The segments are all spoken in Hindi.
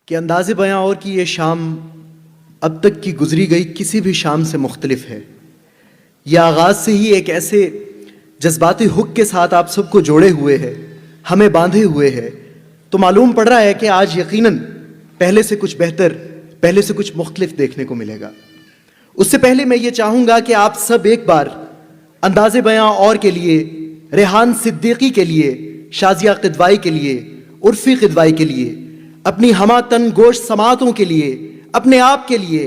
कि अंदाज़े बयां और की ये शाम अब तक की गुजरी गई किसी भी शाम से मुख्तलिफ है। यह आगाज़ से ही एक ऐसे जज्बाती हुक के साथ आप सबको जोड़े हुए है, हमें बांधे हुए है। तो मालूम पड़ रहा है कि आज यकीनन पहले से कुछ बेहतर, पहले से कुछ मुख्तलिफ देखने को मिलेगा। उससे पहले मैं ये चाहूँगा कि आप सब एक बार अंदाज़े बयां और के लिए, रेहान सिद्दीकी के लिए, शाजिया किदवाई के लिए, उर्फ़ी किदवाई के लिए, अपनी हमा तन गोश समातों के लिए, अपने आप के लिए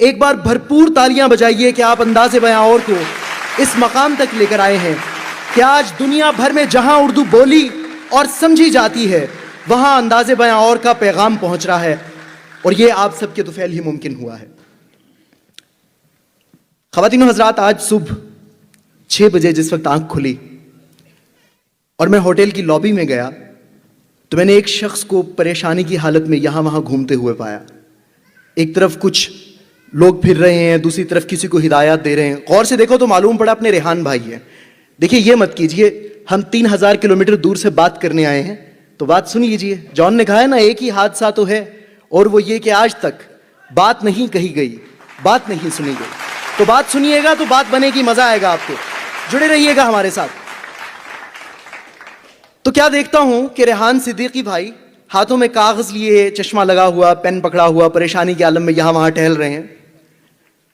एक बार भरपूर तालियां बजाइए कि आप अंदाज़े बयां और को इस मकाम तक लेकर आए हैं कि आज दुनिया भर में जहां उर्दू बोली और समझी जाती है वहां अंदाज़े बयां और का पैगाम पहुंच रहा है। और ये आप सबके तुफैल ही मुमकिन हुआ है। ख़वातीन हज़रात, आज सुबह 6 बजे जिस वक्त आंख खुली और मैं होटल की लॉबी में गया तो मैंने एक शख्स को परेशानी की हालत में यहाँ वहाँ घूमते हुए पाया। एक तरफ कुछ लोग फिर रहे हैं, दूसरी तरफ किसी को हिदायत दे रहे हैं। गौर से देखो तो मालूम पड़ा अपने रेहान भाई हैं। देखिए, ये मत कीजिए, हम 3000 किलोमीटर दूर से बात करने आए हैं, तो बात सुन लीजिए। जॉन ने कहा है ना, एक ही हादसा तो है, और वो ये कि आज तक बात नहीं कही गई, बात नहीं सुनी गई। तो बात सुनिएगा तो बात बनेगी, मजा आएगा आपको, जुड़े रहिएगा हमारे साथ। तो क्या देखता हूं कि रेहान सिद्दीकी भाई हाथों में कागज लिए, चश्मा लगा हुआ, पेन पकड़ा हुआ, परेशानी के आलम में यहां वहां टहल रहे हैं।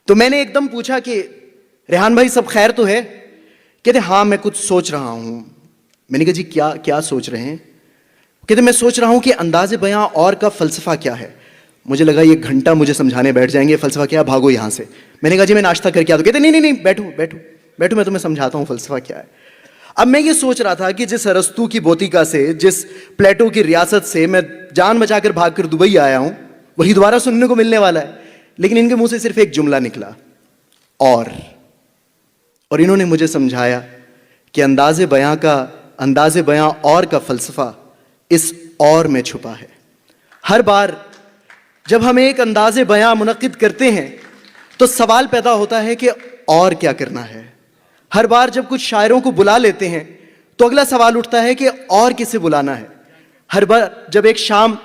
तो मैंने एकदम पूछा कि रेहान भाई सब खैर तो है? कहते हाँ, मैं कुछ सोच रहा हूं। मैंने कहा जी क्या क्या सोच रहे हैं? कहते मैं सोच रहा हूं कि अंदाज़े बयां और का फ़लसफ़ा क्या है। मुझे लगा ये घंटा मुझे समझाने बैठ जाएंगे, फ़लसफ़ा क्या है, भागो यहाँ से। मैंने कहा जी मैं नाश्ता करके आता हूं। कहते नहीं, बैठो बैठो बैठो, मैं तुम्हें समझाता हूँ फ़लसफ़ा क्या है। अब मैं ये सोच रहा था कि जिस अरस्तू की बोतिका से, जिस प्लेटो की रियासत से मैं जान बचाकर भागकर दुबई आया हूं, वही दोबारा सुनने को मिलने वाला है। लेकिन इनके मुंह से सिर्फ एक जुमला निकला, और इन्होंने मुझे समझाया कि अंदाज़े बयां और का फ़लसफ़ा इस और में छुपा है। हर बार जब हम एक अंदाज़े बयां मुनक़्क़िद करते हैं तो सवाल पैदा होता है कि और क्या करना है। हर बार जब कुछ शायरों को बुला लेते हैं तो अगला सवाल उठता है कि और किसे बुलाना है। हर बार जब एक शाम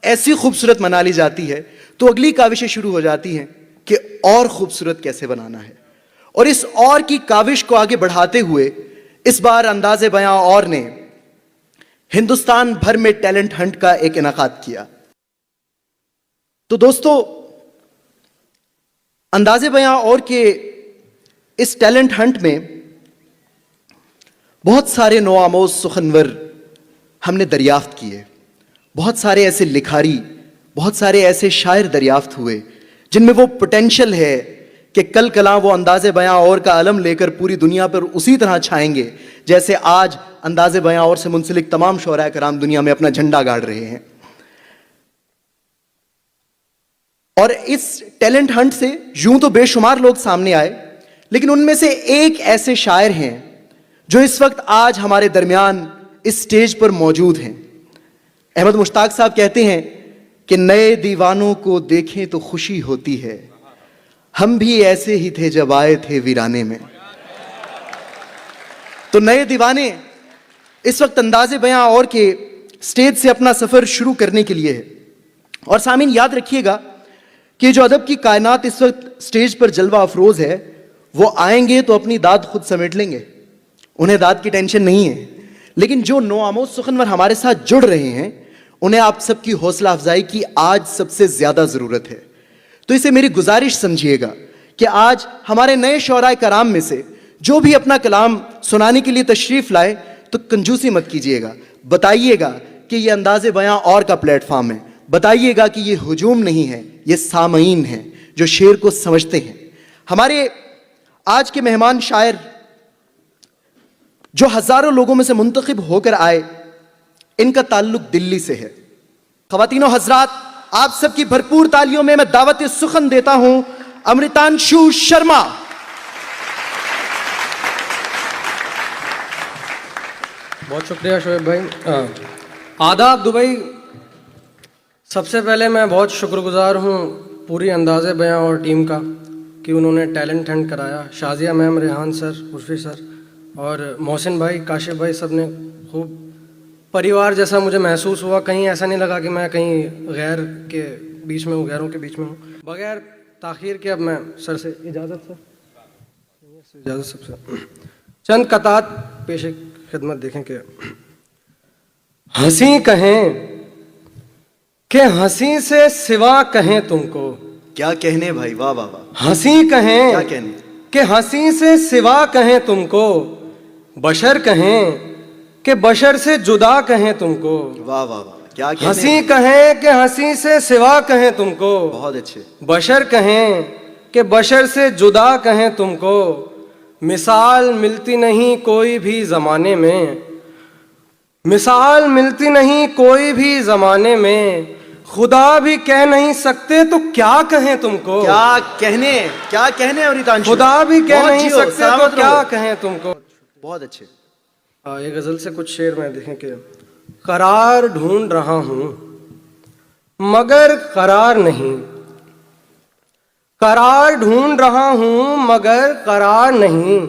ऐसी खूबसूरत मना ली जाती है तो अगली काविशें शुरू हो जाती हैं कि और खूबसूरत कैसे बनाना है। और इस और की काविश को आगे बढ़ाते हुए इस बार अंदाज़े बयां और ने हिंदुस्तान भर में टैलेंट हंट का एक इनाकाद किया। तो दोस्तों, अंदाज़े बयां और के इस टैलेंट हंट में बहुत सारे नौआमोज सुखनवर हमने दरियाफ्त किए। बहुत सारे ऐसे लिखारी, बहुत सारे ऐसे शायर दरियाफ्त हुए जिनमें वो पोटेंशल है कि कल कला वो अंदाज़े बयां और का अलम लेकर पूरी दुनिया पर उसी तरह छाएंगे जैसे आज अंदाज़े बयां और से मुंसलिक तमाम शोरा कराम दुनिया में अपना झंडा गाड़ रहे हैं। और इस टैलेंट हंट से यूं तो बेशुमार लोग सामने आए, लेकिन उनमें से एक ऐसे शायर हैं जो इस वक्त आज हमारे दरमियान इस स्टेज पर मौजूद हैं। अहमद मुश्ताक साहब कहते हैं कि नए दीवानों को देखें तो खुशी होती है, हम भी ऐसे ही थे जब आए थे वीराने में। तो नए दीवाने इस वक्त अंदाज़े बयां और के स्टेज से अपना सफर शुरू करने के लिए है। और सामीन याद रखिएगा कि जो अदब की कायनात इस वक्त स्टेज पर जलवा अफरोज है, वो आएंगे तो अपनी दाद खुद समेट लेंगे, उन्हें दाद की टेंशन नहीं है। लेकिन जो नौआमोज सुखनवर हमारे साथ जुड़ रहे हैं, उन्हें आप सबकी हौसला अफजाई की आज सबसे ज्यादा जरूरत है। तो इसे मेरी गुजारिश समझिएगा कि आज हमारे नए शौराए कराम में से जो भी अपना कलाम सुनाने के लिए तशरीफ लाए तो कंजूसी मत कीजिएगा। बताइएगा कि ये अंदाज़े बयां और का प्लेटफॉर्म है, बताइएगा कि ये हुजूम नहीं है, ये सामईन है जो शेर को समझते हैं। हमारे आज के मेहमान शायर जो हजारों लोगों में से मुंतखब होकर आए, इनका ताल्लुक दिल्ली से है। ख़वातीनो हजरात, आप सबकी भरपूर तालियों में मैं दावत सुखन देता हूं अमृतांशु शर्मा। बहुत शुक्रिया शोएब भाई। आदाब दुबई। सबसे पहले मैं बहुत शुक्रगुजार हूँ पूरी अंदाज़े बयां और टीम का कि उन्होंने टैलेंट हंट कराया। Shazia ma'am, Rehan sir, Urfi sir और मोहसिन भाई, काशिफ भाई, सब ने खूब परिवार जैसा मुझे महसूस हुआ। कहीं ऐसा नहीं लगा कि मैं कहीं गैर के बीच में हूँ, गैरों के बीच में हूँ। बगैर ताखीर के अब मैं सर से इजाज़त सबसे चंद कतात पेश खिदमत देखें कि हंसी कहें कि हंसी से सिवा कहें तुमको, क्या कहने भाई, वाह वाह वाह, हंसी कहें क्या कहने, कि हंसी से सिवा कहें तुमको, बशर कहें कि बशर से जुदा कहें तुमको। वाह वाह वाह, क्या कहने, हंसी कहें कि हंसी से सिवा कहें तुमको, बहुत अच्छे, बशर कहें कि बशर से जुदा कहें तुमको। मिसाल मिलती नहीं कोई भी ज़माने में, मिसाल मिलती नहीं कोई भी ज़माने में, खुदा भी कह नहीं सकते तो क्या कहें तुमको। क्या कहने, क्या कहने अमृतांशु, खुदा भी कह बहुत नहीं जियो, सकते तो सलामत क्या रहो। कहें तुमको। बहुत अच्छे, ये गज़ल से कुछ शेर में देखें कि करार ढूंढ रहा हूँ मगर करार नहीं, करार ढूंढ रहा हूँ मगर करार नहीं,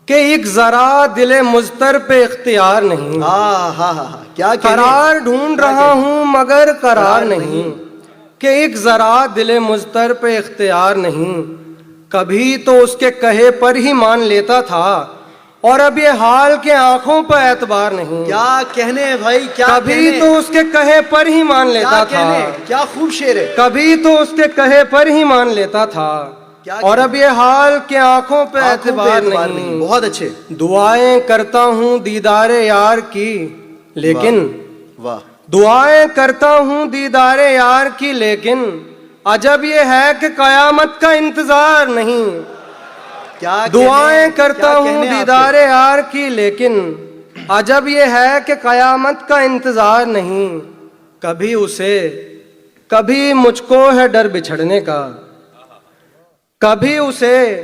कि एक जरा दिले मुज़तर पे इख्तियार नहीं। हाँ हाँ हाँ हाँ, क्या कहने, करार ढूंढ क्या रहा कहने? हूँ मगर करार करार नहीं, कि एक जरा दिले मुज़तर पे इख्तियार नहीं। कभी तो उसके कहे पर ही मान लेता था और अब ये हाल के आंखों पर एतबार नहीं। क्या कहने भाई, क्या कभी कहने, तो उसके कहे पर ही मान क्या लेता कहने, था, क्या खूब शेर है, कभी तो उसके कहे पर ही मान लेता था क्या और अब ये हाल के आंखों पे आंखों पे एतबार एतबार नहीं। बहुत अच्छे, दुआएं करता हूँ दीदारे यार की, लेकिन वाह, दुआएं करता हूँ दीदारे यार की, लेकिन अजब ये है कि कयामत का इंतजार नहीं। क्या दुआएं कहने, करता क्या हूँ कहने आपके? दीदारे यार की, लेकिन अजब ये है कि कयामत का इंतजार नहीं। कभी उसे कभी मुझको है डर बिछड़ने का, कभी उसे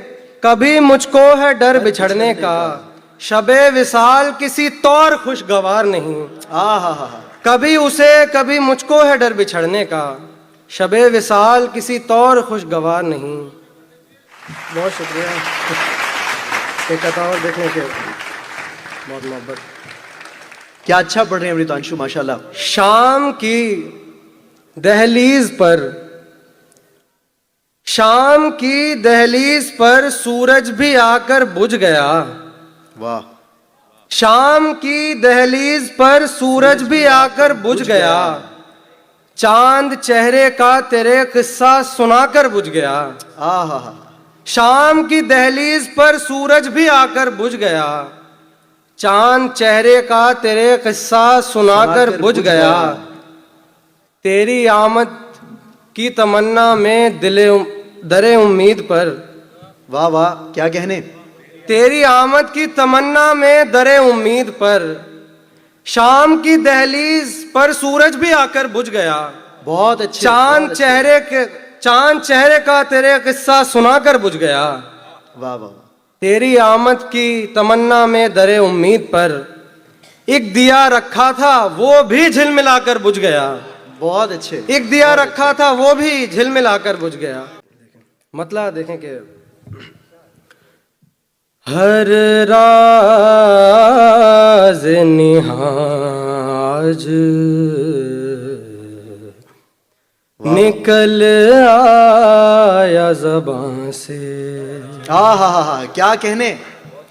कभी मुझको है डर बिछड़ने का, शबे विसाल किसी तौर खुशगवार नहीं। हाँ हाँ हाँ, कभी उसे कभी मुझको है डर बिछड़ने का, शबे विसाल किसी तौर खुशगवार नहीं। बहुत शुक्रिया एक और देखने के, बहुत मोहब्बत। क्या अच्छा पढ़ रहे हैं अमृतांशु, माशाल्लाह। शाम की दहलीज पर, शाम की दहलीज पर सूरज भी आकर बुझ गया, वाह, शाम की दहलीज पर सूरज भी आकर बुझ गया, चांद चेहरे का तेरे किस्सा सुनाकर बुझ गया। हाँ हाँ हाँ, शाम की दहलीज पर सूरज भी आकर बुझ गया, चांद चेहरे का तेरे किस्सा सुनाकर बुझ गया। तेरी आमद की तमन्ना में दिले दरे उम्मीद पर, वाह वाह, क्या कहने, तेरी आमद की तमन्ना में दरे उम्मीद पर, शाम की दहलीज पर सूरज भी आकर बुझ गया, बहुत अच्छे, चांद चेहरे का तेरे किस्सा सुनाकर बुझ गया। वाह वाह, तेरी आमद की तमन्ना में दरे उम्मीद पर एक दिया रखा था वो भी झिलमिलाकर बुझ गया, बहुत अच्छे, एक दिया रखा था वो भी झिलमिलाकर बुझ गया। मतलब देखें कि हर राज निहाज निकल आया ज़बां से। हाँ हाँ हाँ हाँ, क्या कहने,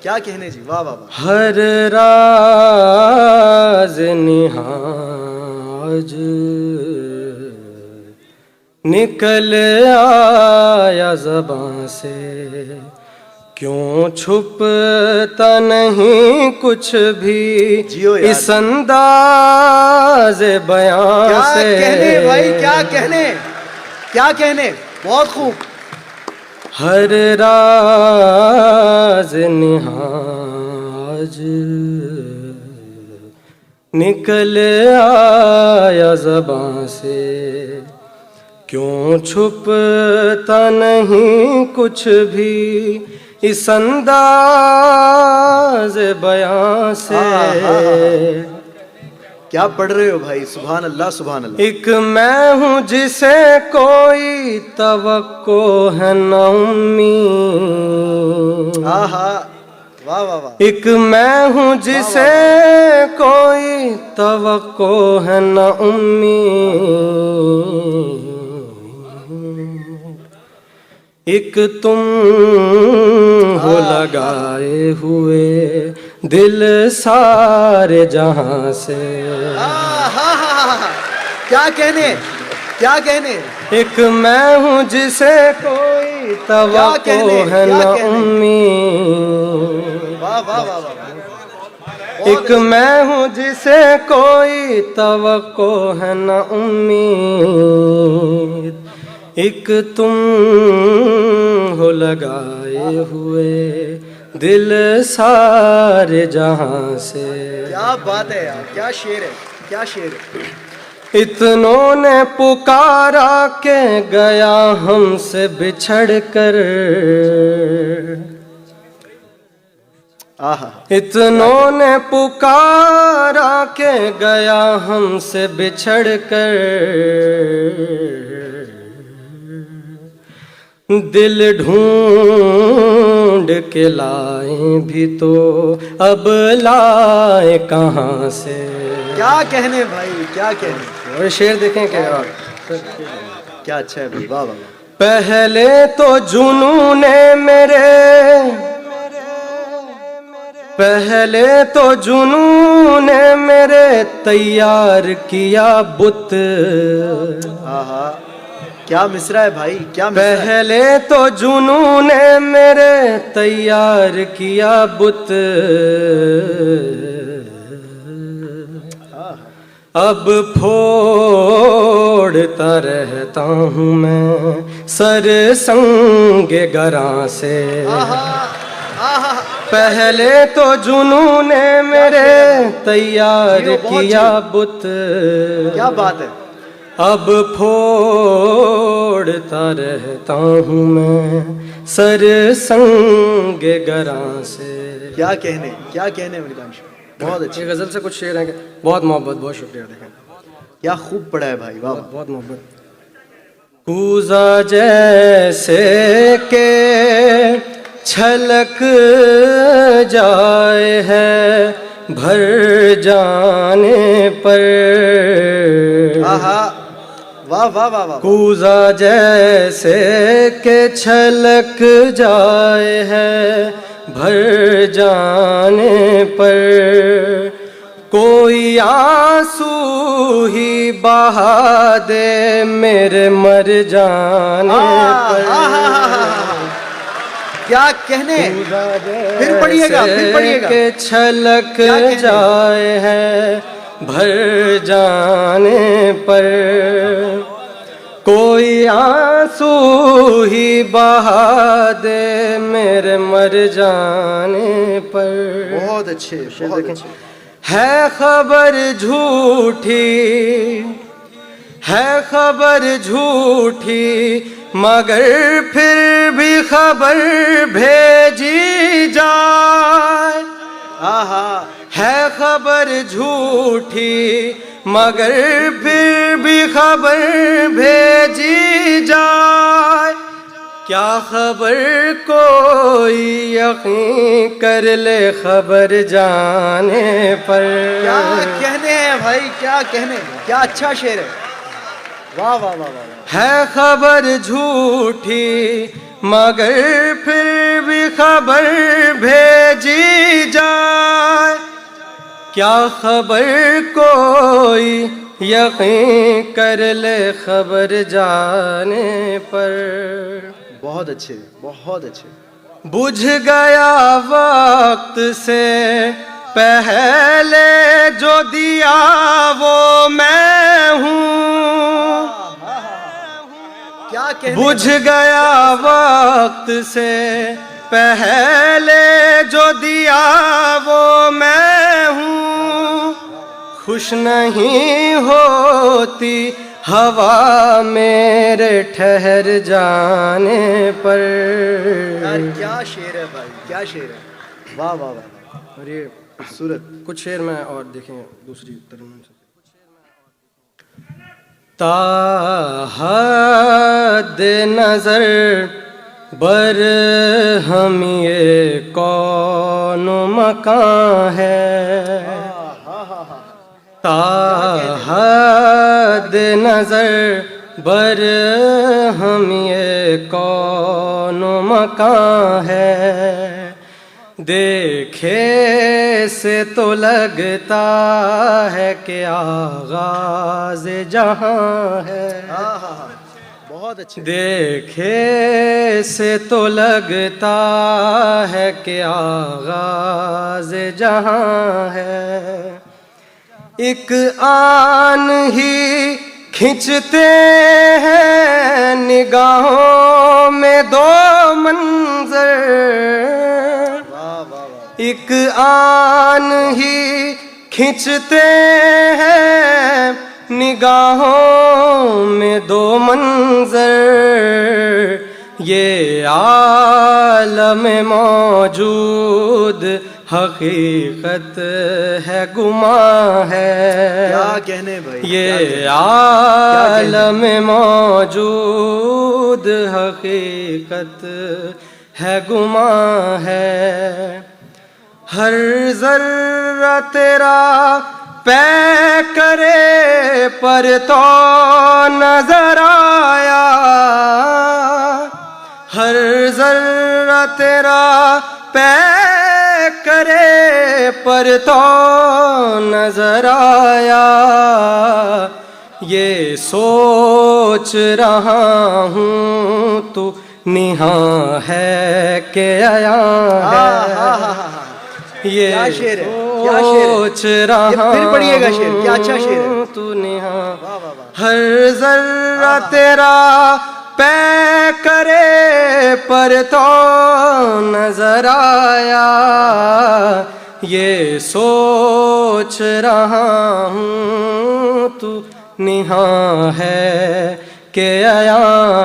क्या कहने जी, वाह वाह वाह, हर राज निहाज निकल आया ज़बां से, क्यों छुपता नहीं कुछ भी जियो यार। इस अंदाज़ बयां क्या से। कहने भाई, क्या कहने, क्या कहने, बहुत खूब, हर राज निहाज निकल आया ज़बां से, क्यों छुपता नहीं कुछ भी इस अंदाज़ बयां से। क्या पढ़ रहे हो भाई, सुभान अल्लाह, सुभान अल्लाह। एक मैं हूँ जिसे कोई तवक्को है न उम्मीद, हाँ हाँ, वाह वाह वाह। एक मैं हूँ जिसे कोई तवक्को है न उम्मीद, एक तुम हो लगाए हुए दिल सारे जहां से। क्या कहने, क्या कहने। एक मैं हूँ जिसे कोई तवक्को है न उम्मीद, वाह वाह वाह वाह। एक मैं हूँ जिसे कोई तवक्को है न उम्मीद, एक तुम हो लगाए हुए दिल सारे जहां से। क्या बात है यार, क्या शेर है, क्या शेर है। इतनों ने पुकारा के गया हमसे बिछड़ कर, आहा। इतनों ने पुकारा के गया हमसे बिछड़ कर, दिल ढूंढ के लाए भी तो अब लाए कहाँ से। क्या कहने भाई, क्या कहने। और शेर देखें क्या यार, क्या अच्छा है भाई, वाह वाह। पहले तो जुनूने मेरे, पहले तो जुनूने मेरे तैयार किया बुत। आहा, क्या मिसरा है भाई, क्या मिसरा है। पहले तो जुनूने मेरे तैयार किया बुत, अब फोड़ता रहता हूँ मैं सर संगे गरां से। पहले तो जुनूने मेरे तैयार किया बुत, क्या बात है। अब फोड़ता रहता हूँ मैं सर संगे गरां से। क्या कहने, क्या कहने मृगांशु, बहुत अच्छे। ये गजल से कुछ शेर हैं कि बहुत मोहब्बत, बहुत शुक्रिया। देखें क्या खूब पढ़ा है भाई, वाह वाह। बहुत मोहब्बत। कूजा जैसे के छलक जाए है भर जाने पर, आहा, वाह वाह वाह वाह। कूजा जैसे के छलक जाए है भर जाने पर, कोई आंसू ही बहा दे मेरे मर जाने पर। क्या कहने, फिर पढ़िएगा, फिर पढ़िएगा। के छलक जाए है भर जाने पर, कोई आंसू ही बहा दे मेरे मर जाने पर। बहुत अच्छे, बहुत अच्छे। है खबर झूठी, है खबर झूठी, मगर फिर भी खबर भेजी जाए। आहा, है खबर झूठी, मगर फिर भी खबर भेजी जाए। क्या खबर कोई यकीन कर ले खबर जाने पर। क्या कहने हैं भाई, क्या कहने, क्या अच्छा शेर है, वाह वाह वाह वाह। है खबर झूठी, मगर फिर भी खबर भेजी जाए। क्या खबर कोई यकीन कर ले खबर जाने पर। बहुत अच्छे, बहुत अच्छे। बुझ गया वक्त से पहले जो दिया वो मैं हूँ, क्या कहने। बुझ गया वक्त से पहले जो दिया वो मैं हूँ, खुश नहीं होती हवा मेरे ठहर जाने पर। यार क्या शेर है भाई, क्या शेर है, वाह वाह वाह। और ये सूरत कुछ शेर में और देखें दूसरी तरफ से। ताहद नजर बर हम ये कौन मकान है, ताहद नजर बर हम ये कौन मकान है। देखे से तो लगता है कि आगाज जहां है। बहुत अच्छे। देखे से तो लगता है कि आगाज जहां है। एक आन ही खिंचते हैं निगाहों में दो मंजर, एक आन ही खिंचते हैं निगाहों में दो मंजर। ये आलम मौजूद हकीकत है गुमा है। क्या कहने भाई, ये आलम मौजूद हकीकत है गुमा है। हर जर्रा तेरा पै करे पर तो नजर आया, हर जर्रा तेरा पै करे पर तो नजर आया। ये सोच रहा हूँ तू निहां है के आया है। ये क्या शेर है, क्या शेर है। सोच रहा फिर पढ़िएगा शेर, क्या अच्छा शेर है। तू निहां हर जर्रा तेरा पै करे पर तो नजर आया। ये सोच रहा हूँ तू निहां है के आया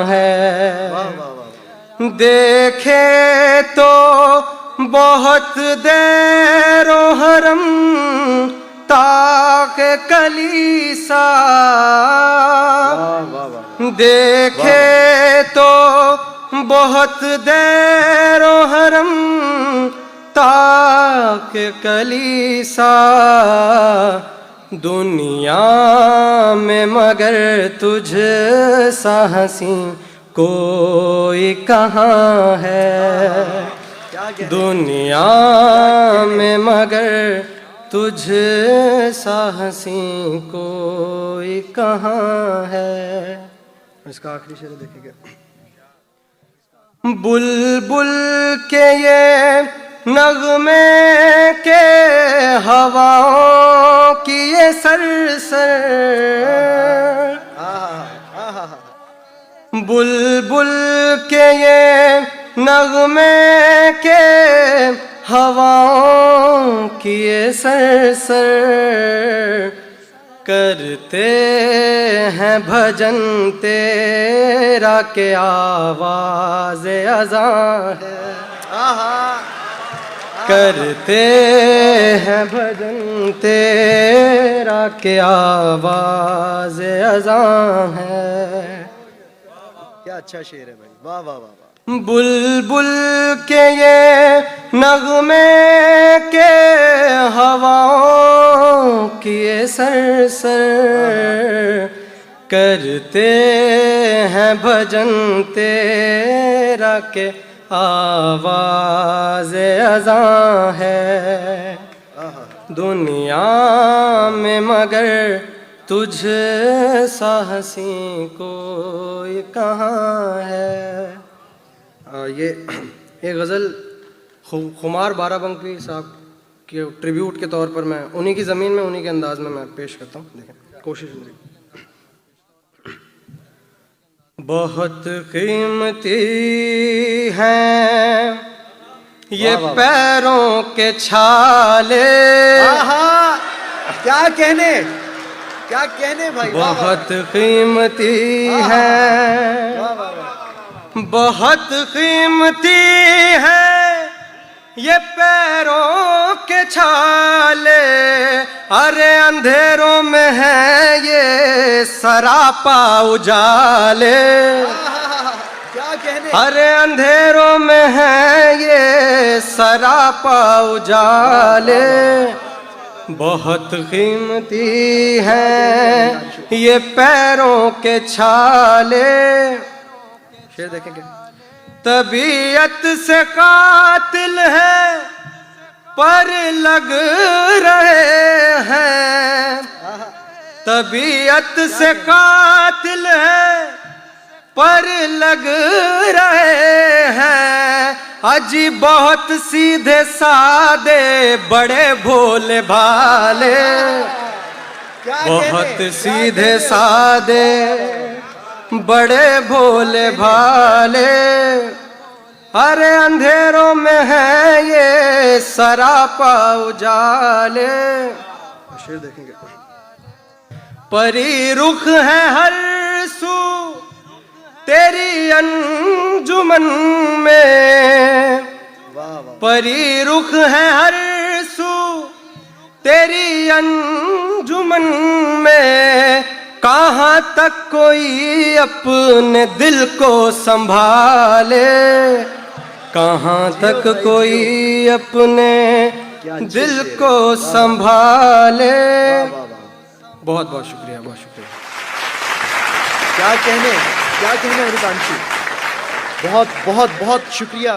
है। देखे तो बहुत देरो हरम ताके कलीसा, देखे तो बहुत देरो हरम ताके कलीसा। दुनिया में मगर तुझ सा हंसी कोई कहाँ है। दुनिया में मगर तुझ सा हंसी कोई कहाँ है। इसका आखिरी शेर देखेंगे। बुलबुल के ये नगमे के हवाओं की ये सरसर, बुलबुल के ये नगमे के हवाओं की ये सरसर। करते हैं भजन तेरा के आवाज़ अज़ां है। करते हैं भजन तेरा के आवाज़ अज़ां है। क्या अच्छा शेर है भाई, वाह वाह वाह। बुलबुल के ये नगमे के हवाओं की ये सरसर। करते हैं भजन तेरा के आवाज़ अज़ां है। दुनिया में मगर तुझ सा हंसी कोई कहाँ है। ये गज़ल खुमार बाराबंकी साहब के ट्रिब्यूट के तौर पर मैं उन्हीं की ज़मीन में उन्हीं के अंदाज में मैं पेश करता हूँ। देखें, कोशिश मेरी। बहुत कीमती हैं ये पैरों के छाले। क्या कहने, क्या कहने भाई। बहुत कीमती है, बहुत कीमती है ये पैरों के छाले। अरे अंधेरों में है ये सरापा उजाले। क्या कहने। अरे अंधेरों में है ये सरापा उजाले, बहुत कीमती हैं ये पैरों के छाले। शेर देखेंगे। तबीयत से कातिल है पर लग रहे हैं, तबीयत से कातिल है पर लग रहे हैं। अजी बहुत सीधे सादे बड़े भोले भाले, बहुत सीधे सादे बड़े भोले भाले। अरे अंधेरों में है ये सरापा उजाले। शेर देखेंगे। परी रुख है हर सू तेरी अंजुमन में, वाह वाह। परी रुख है हर सू तेरी अंजुमन में। कहाँ तक कोई अपने दिल को संभाले, कहाँ तक कोई अपने दिल को संभाले। बहुत बहुत शुक्रिया, बहुत शुक्रिया। क्या कहने अमृतांशु, बहुत बहुत बहुत शुक्रिया।